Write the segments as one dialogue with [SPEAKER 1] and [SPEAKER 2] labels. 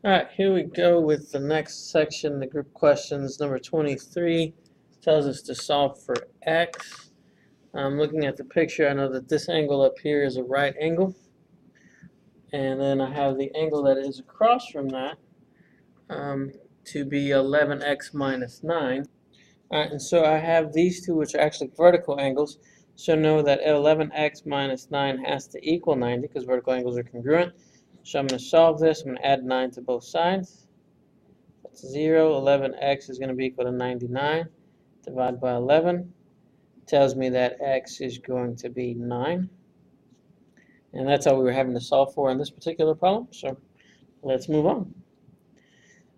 [SPEAKER 1] Alright, here we go with the next section, the group questions. Number 23 tells us to solve for x. I'm looking at the picture. I know that this angle up here is a right angle. And then I have the angle that is across from that to be 11x minus 9. Alright, and so I have these two, which are actually vertical angles. So know that 11x minus 9 has to equal 90 because vertical angles are congruent. So I'm going to solve this. I'm going to add 9 to both sides. That's 0. 11x is going to be equal to 99. Divide by 11. Tells me that x is going to be 9. And that's all we were having to solve for in this particular problem. So let's move on.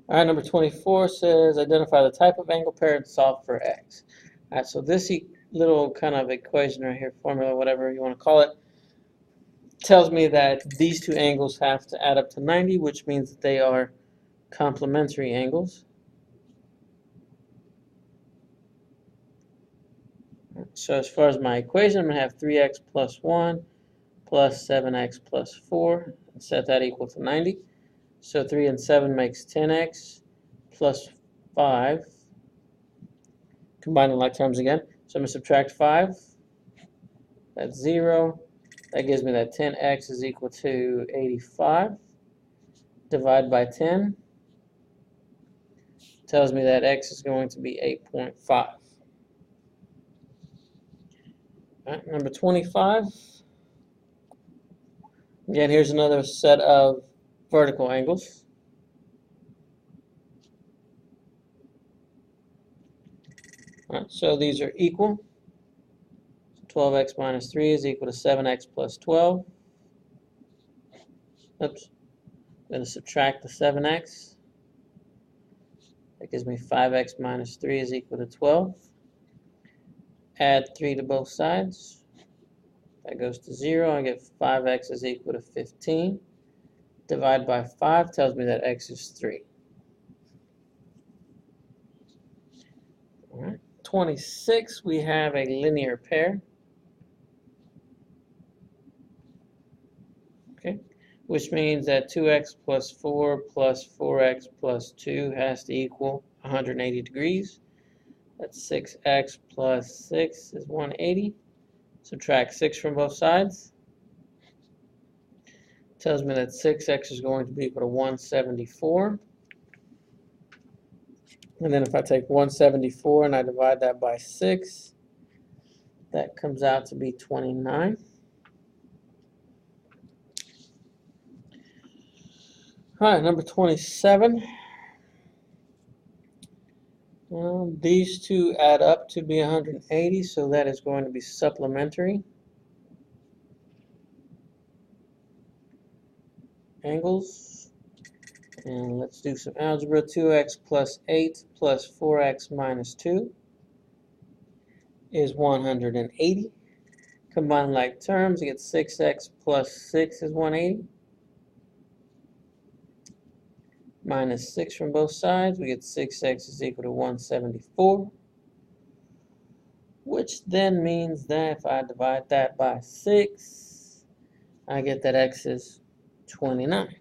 [SPEAKER 1] All right, number 24 says identify the type of angle pair and solve for x. All right, so this little kind of equation right here, formula, whatever you want to call it, tells me that these two angles have to add up to 90, which means that they are complementary angles. So as far as my equation, I'm going to have 3x plus 1 plus 7x plus 4 and set that equal to 90. So 3 and 7 makes 10x plus 5. Combining like terms again. So I'm going to subtract 5. That's 0. That gives me that 10x is equal to 85. Divide by 10. Tells me that x is going to be 8.5. Alright, number 25. Again, here's another set of vertical angles. Alright, so these are equal. 12x minus 3 is equal to 7x plus 12. Oops. I'm going to subtract the 7x. That gives me 5x minus 3 is equal to 12. Add 3 to both sides. That goes to 0. I get 5x is equal to 15. Divide by 5 tells me that x is 3. All right. 26, we have a linear pair. Okay, which means that 2x plus 4 plus 4x plus 2 has to equal 180 degrees. That's 6x plus 6 is 180. Subtract 6 from both sides. Tells me that 6x is going to be equal to 174. And then if I take 174 and I divide that by 6, that comes out to be 29. All right, number 27. These two add up to be 180, so that is going to be supplementary angles. And let's do some algebra. 2x plus 8 plus 4x minus 2 is 180. Combine like terms, you get 6x plus 6 is 180. Minus 6 from both sides, we get 6x is equal to 174. Which then means that if I divide that by 6, I get that x is 29.